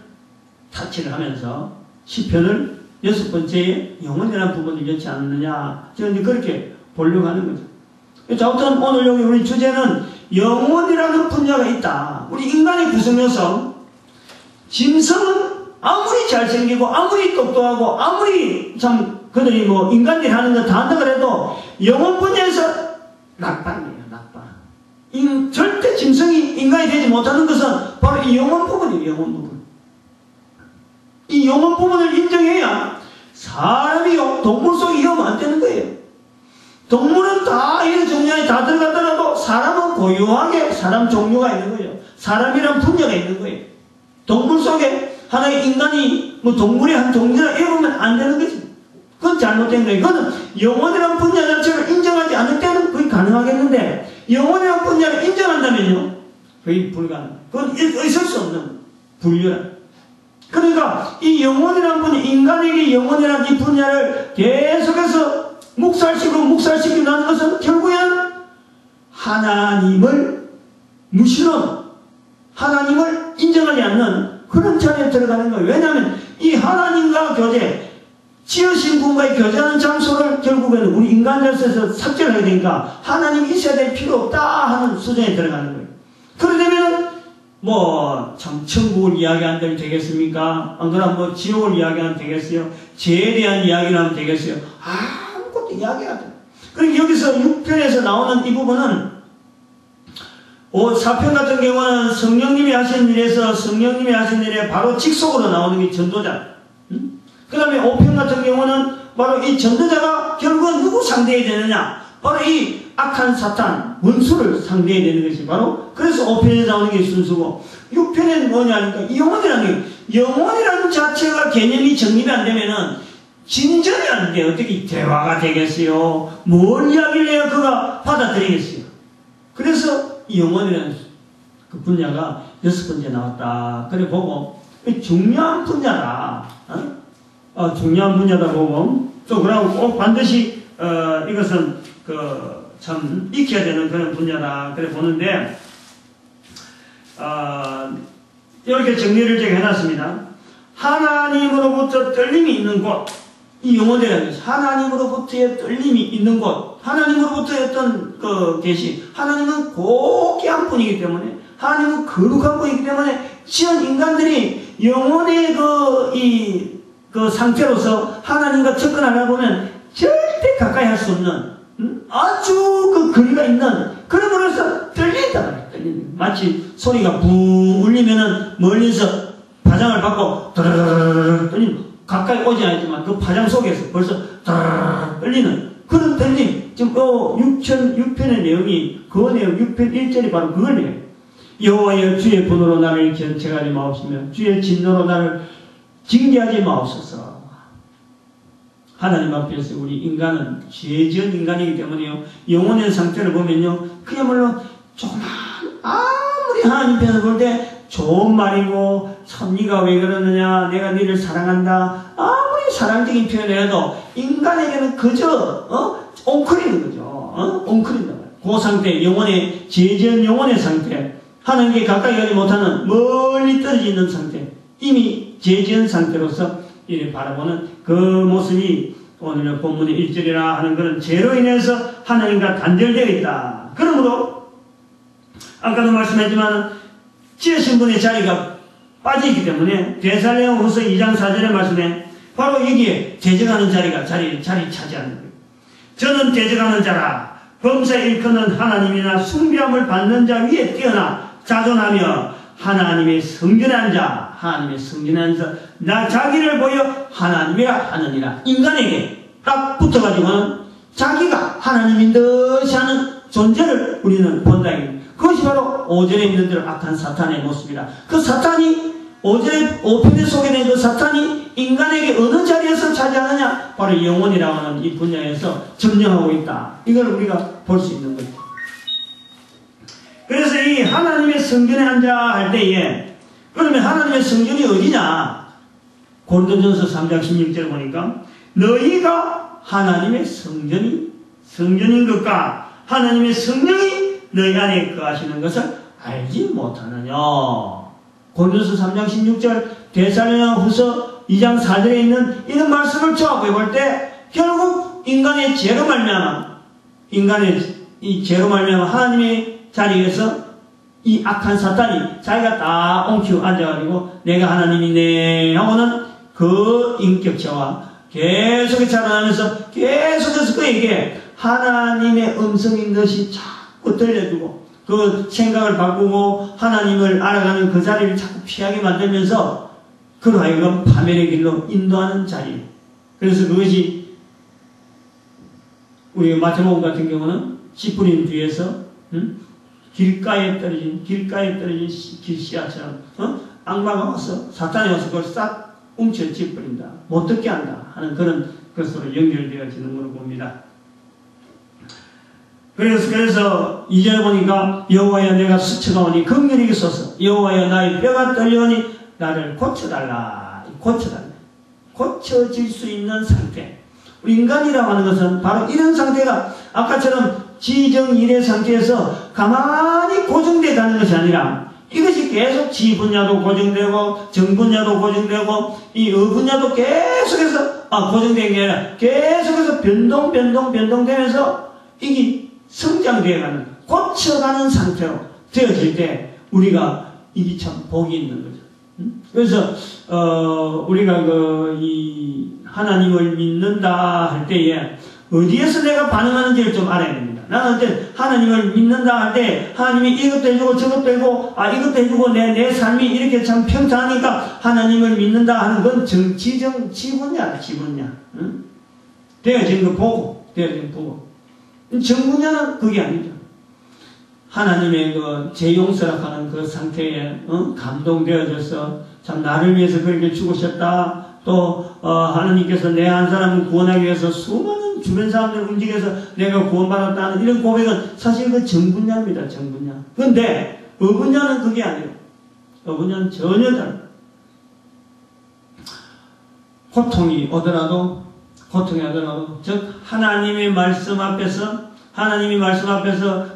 타치를 하면서 시편을 6번째에 영혼이라는 부분을 넣지 않느냐, 저는 그렇게 보려고 하는 거죠. 그래서 어떤 오늘 여기 우리 주제는 영혼이라는 분야가 있다. 우리 인간의 구성 요소, 짐승은 아무리 잘생기고 아무리 똑똑하고 아무리 참 그들이 뭐 인간들이 하는 거 다 한다 그래도 영혼 분야에서 낙방이에요. 낙방. 절대 짐승이 인간이 되지 못하는 것은 바로 이 영혼 부분이에요. 영혼 부분. 이 영혼 부분을 인정해야 사람이 동물 속에 이러면 안 되는 거예요. 동물은 다 이런 종류 안에 다 들어가더라도 사람은 고유하게 사람 종류가 있는 거예요. 사람이란 분야가 있는 거예요. 동물 속에 하나의 인간이 뭐 동물의 한 종류라 이러면 안 되는 거지. 그건 잘못된 거예요. 그거는 영혼이란 분야 자체를 인정하지 않을 때는 그게 가능하겠는데 영혼이란 분야를 인정한다면요 거의 불가능. 그건 있을 수 없는 분류라. 그러니까 이 영혼이란 분야, 인간에게 영혼이란 이 분야를 계속해서 묵살시키고 나는 것은 결국엔 하나님을 무시론, 하나님을 인정하지 않는 그런 자리에 들어가는 거예요. 왜냐하면 이 하나님과 교제, 지으신 분과의 교제하는 장소를 결국에는 우리 인간 자체에서 삭제를 해야 되니까 하나님이 있어야 될 필요 없다 하는 수준에 들어가는 거예요. 그러려면 뭐 참 천국을 이야기한다면 되겠습니까? 안 그러면 뭐 지옥을 이야기하면 되겠어요? 죄에 대한 이야기를 하면 되겠어요? 아무것도 이야기하죠. 그리고 여기서 6편에서 나오는 이 부분은 4편 같은 경우는 성령님이 하신 일에서 성령님이 하신 일에 바로 직속으로 나오는 게 전도자. 그 다음에 5편 같은 경우는 바로 이 전도자가 결국은 누구 상대해야 되느냐? 바로 이 악한 사탄, 원수를 상대해야 되는 것이 바로 그래서 5편에 나오는 게 순수고 6편에는 뭐냐니까 영혼이라는 게 영혼이라는 자체가 개념이 정립이 안 되면은 진전이 안 돼. 어떻게 대화가 되겠어요? 뭘 이야기를 해야 그가 받아들이겠어요? 그래서 이 영혼이라는 그 분야가 6번째 나왔다. 그래 보고 중요한 분야다. 중요한 분야다 보고 또 그러고 꼭 반드시 이것은 참 익혀야 되는 그런 분야다. 그래 보는데 이렇게 정리를 제가 해놨습니다. 하나님으로부터 떨림이 있는 곳, 이 영혼이라는 것이 하나님으로부터의 떨림이 있는 곳, 하나님으로부터의 어떤 계시, 하나님은 고귀한 분이기 때문에, 하나님은 거룩한 분이기 때문에 지은 인간들이 영혼의 그 상태로서 하나님과 접근하다 보면 절대 가까이 할 수 없는 아주 그 거리가 있는 그러므로서 떨린다 말이야. 떨린다. 마치 소리가 붕 울리면은 멀리서 파장을 받고 드르르르 떨리는 가까이 오지 않지만 그 파장 속에서 벌써 드르르르 떨리는 그런 떨림. 지금 6편의 내용이 그 내용 6편 1절이 바로 그거네요. 여호와여 주의 분으로 나를 견책하지 마옵시며 주의 진노로 나를 징계하지 마옵소서. 하나님 앞에서 우리 인간은 죄 지은 인간이기 때문에요. 영혼의 상태를 보면요. 그야말로 조그만 아무리 하나님 편에서 볼 때 좋은 말이고 참 네가 왜 그러느냐 내가 너를 사랑한다 아무리 사랑적인 표현을 해도 인간에게는 그저 엉클리는 거죠. 엉클린다. 그 상태 영혼의 죄 지은 영혼의 상태 하나님께 가까이 가지 못하는 멀리 떨어져 있는 상태 이미 죄 지은 상태로서 이를 바라보는 그 모습이 오늘 본문의 1절이라 하는 것은 죄로 인해서 하나님과 단절되어 있다. 그러므로 아까도 말씀했지만 지으신 분의 자리가 빠져있기 때문에 데살로니가후서 2장 4절의 말씀에 바로 여기에 대적하는 자리가 자리 차지하는 거예요. 저는 대적하는 자라 범사 일컫는 하나님이나 숭배함을 받는 자 위에 뛰어나 자존하며 하나님의 성전한 자 나 자기를 보여 하나님이라 하느니라. 인간에게 딱 붙어가지고는 자기가 하나님인 듯이 하는 존재를 우리는 본다. 그것이 바로 5절에 있는 대로 악한 사탄의 모습이라. 그 사탄이 5편에 소개된 그 사탄이 인간에게 어느 자리에서 차지하느냐? 바로 영혼이라고 하는 이 분야에서 점령하고 있다. 이걸 우리가 볼 수 있는 거죠. 그래서 이 하나님의 성전에 앉아 할 때에, 그러면 하나님의 성전이 어디냐? 고린도전서 3장 16절 보니까 너희가 하나님의 성전인 것과 하나님의 성령이 너희 안에 거하시는 것을 알지 못하느냐. 고린도서 3장 16절, 데살로니가후서 2장 4절에 있는 이런 말씀을 조합해 볼 때 결국 인간의 죄로 말미암아 하나님의 자리에서 이 악한 사탄이 자기가 딱 엉키고 앉아가지고 내가 하나님이네 하고는 그 인격체와 계속해서 자라나면서 계속해서 그에게 하나님의 음성인 것이 자꾸 들려주고 그 생각을 바꾸고 하나님을 알아가는 그 자리를 자꾸 피하게 만들면서 그로 하여금 파멸의 길로 인도하는 자리. 그래서 그것이 우리 마태복음 같은 경우는 씨 뿌린 뒤에서 길가에 떨어진 길씨앗처럼 악마가 와서 사탄이 와서 그걸 싹 훔쳐 찌뿌린다. 못 듣게 한다 하는 그런 것으로 연결되어지는 걸로 봅니다. 그래서 2절 보니까 여호와여 내가 스쳐가오니 긍휼히 여기소서. 여호와여 나의 뼈가 떨려오니 나를 고쳐달라. 고쳐질 수 있는 상태. 인간이라고 하는 것은 바로 이런 상태가 아까처럼 지정일의 상태에서 가만히 고정되어 가는 것이 아니라 이것이 계속 지 분야도 고정되고 정 분야도 고정되고 이 의 분야도 계속해서 고정된 게 아니라 계속해서 변동되면서 이게 성장되어가는 고쳐가는 상태로 되어질 때 우리가 이게 참 복이 있는 거죠. 그래서 우리가 이 하나님을 믿는다 할 때에 어디에서 내가 반응하는지를 좀 알아야 됩니다. 나는 이제 하나님을 믿는다 할 때 하나님이 이것도 해주고 저것도 해주고 이것도 해주고 내 삶이 이렇게 참 평탄하니까 하나님을 믿는다 하는 건 지분야다. 응? 되어진 거 보고 정분야는 그게 아니죠. 하나님의 그 재용서락하는 그 상태에 감동되어져서 참 나를 위해서 그렇게 죽으셨다. 또 하나님께서 내 한 사람을 구원하기 위해서 수많은 주변 사람들을 움직여서 내가 구원받았다는 이런 고백은 사실 그 정분야입니다. 정분야. 그런데 어분야는 그게 아니에요. 어분야는 전혀 다르다. 고통이 오더라도 즉 하나님의 말씀 앞에서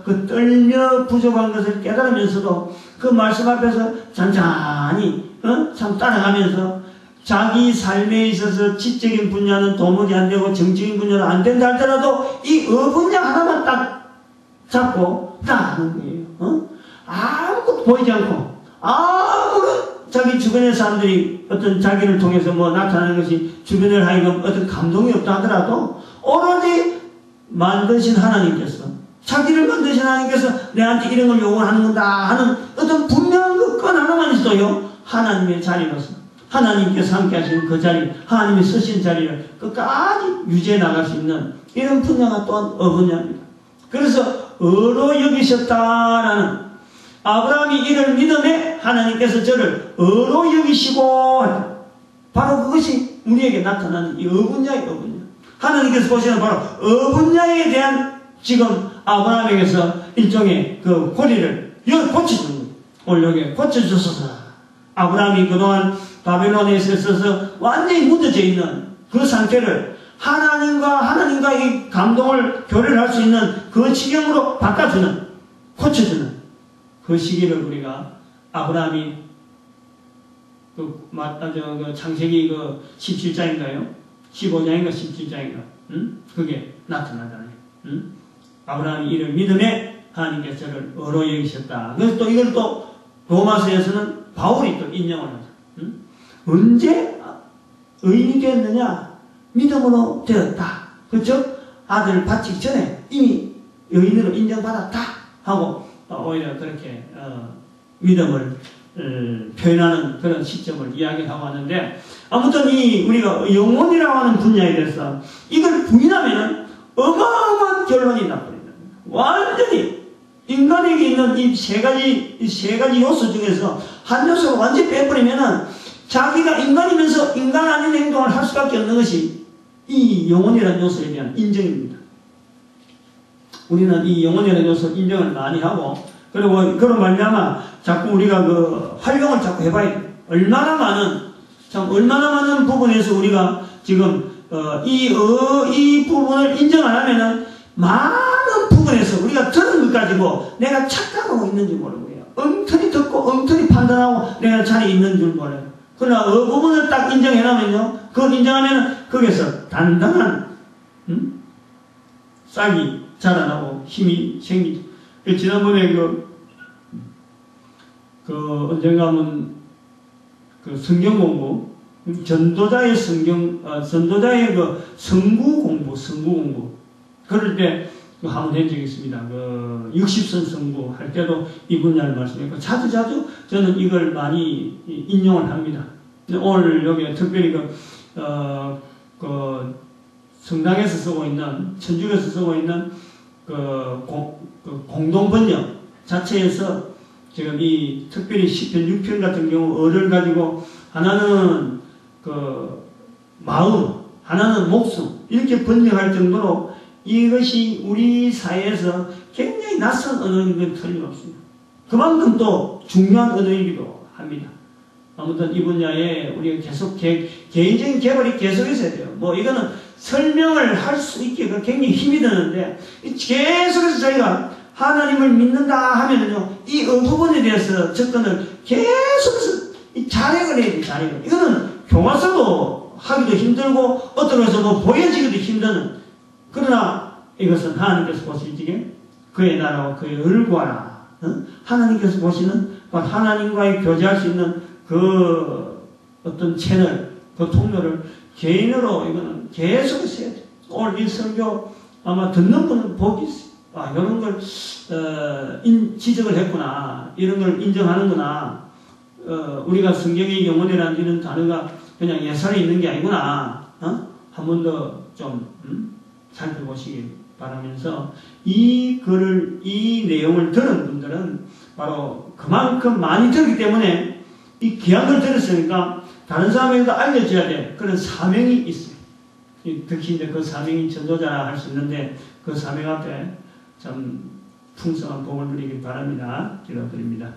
그 떨며 부족한 것을 깨달으면서도 그 말씀 앞에서 잔잔히 참 따라가면서 자기 삶에 있어서 지적인 분야는 도무지 안 되고 정적인 분야는 안 된다 할지라도 이 어분야 하나만 딱 잡고 딱 하는 거예요. 아무것도 보이지 않고 아무런 자기 주변의 사람들이 어떤 자기를 통해서 나타나는 것이 주변을 하여금 어떤 감동이 없다 하더라도 오로지 만드신 하나님께서 자기를 만드신 하나님께서 내한테 이런 걸 요구하는구나 하는 어떤 분명한 그 건 하나만 있어요. 하나님의 자리로서 하나님께서 함께 하시는 그 자리, 하나님이 쓰신 자리를 끝까지 유지해 나갈 수 있는 이런 분야가 또한 어분야입니다. 그래서 어로 여기셨다라는 아브라함이 이를 믿음에 하나님께서 저를 어로 여기시고 바로 그것이 우리에게 나타나는 이 어분야의 어분야. 하나님께서 보시는 바로 어분야에 대한 지금 아브라함에게서 일종의 그 고리를 고쳐주는 거예요. 오늘 여기 고쳐주소서. 아브라함이 그동안 바벨론에 있어서 완전히 묻어져 있는 그 상태를 하나님과 이 감동을 교류를 할 수 있는 그 지경으로 바꿔주는, 고쳐주는 그 시기를 우리가 아브라함이 창세기 17장인가요? 15장인가 17장인가? 그게 나타나잖아요. 아브라함이 이를 믿음에 하나님께서 저를 어로 여기셨다. 그래서 또 이걸 또 로마서에서는 바울이 또 인정을 하죠. 언제 의인이 되었느냐? 믿음으로 되었다. 그렇죠? 아들을 바치기 전에 이미 의인으로 인정받았다 하고 오히려 그렇게 믿음을 표현하는 그런 시점을 이야기하고 하는데, 아무튼 우리가 영혼이라고 하는 분야에 대해서 이걸 부인하면 어마어마한 결론이 나버린다. 완전히 인간에게 있는 이 세 가지 요소 중에서 한 요소를 완전히 빼버리면은 자기가 인간이면서 인간 아닌 행동을 할 수밖에 없는 것이 이 영혼이라는 요소에 대한 인정입니다. 우리는 이 영혼이라는 요소 인정을 많이 하고, 그리고 그런 말미암아 자꾸 우리가 그 활용을 자꾸 해봐야 돼요. 얼마나 많은 부분에서 우리가 지금 이 부분을 인정 안 하면은 많은 부분에서 우리가 들은 것 가지고 내가 착각하고 있는 줄 모르는 거예요. 엉터리 듣고 엉터리 판단하고 내가 자리에 있는 줄 몰라요. 그러나 그 부분을 딱 인정해 놓으면요, 그걸 인정하면 거기서 단단한 싹이 자라나고 힘이 생기죠. 지난번에 언젠가 하면 성경 공부, 전도자의 전도자의 성구 공부. 그럴 때 한번 한 적이 있습니다. 60선 성구 할 때도 이 분야를 말씀했고, 자주 저는 이걸 많이 인용을 합니다. 오늘 여기 특별히 성당에서 쓰고 있는, 천주교에서 쓰고 있는 공동 번역 자체에서 지금 이 특별히 10편, 6편 같은 경우 어를 가지고 하나는 마음, 하나는 목숨 이렇게 번역할 정도로 이것이 우리 사회에서 굉장히 낯선 언어인 건 틀림없습니다. 그만큼 또 중요한 언어이기도 합니다. 아무튼 이 분야에 우리가 계속 개인적인 개발이 계속 있어야 돼요. 이거는 설명을 할 수 있게 굉장히 힘이 드는데, 계속해서 저희가 하나님을 믿는다 하면은요, 이 부분에 대해서 접근을 계속해서 자력을 해야 돼요, 자력을. 이거는 교과서도 하기도 힘들고, 어떤 것에서 보여지기도 힘드는, 그러나 이것은 하나님께서 보시기에 그의 나라와 그의 의를 구하라. 하나님께서 보시는, 하나님과의 교제할 수 있는 어떤 채널, 통로를 개인으로 이거는 계속해서 해야 돼요. 오늘 이 설교 아마 듣는 분은 복이 있어요. 이런 걸 지적을 했구나, 이런 걸 인정하는구나, 우리가 성경의 영혼이라는 이런 단어가 그냥 예산에 있는 게 아니구나, 한 번 더 좀 살펴보시기 바라면서, 이 내용을 들은 분들은 바로 그만큼 많이 들었기 때문에 이 귀한 걸 들었으니까 다른 사람에게도 알려줘야 돼. 그런 사명이 있어요. 특히 이제 그 사명이 전도자라 할 수 있는데, 그 사명 앞에 참 풍성한 복을 누리길 바랍니다. 기도드립니다.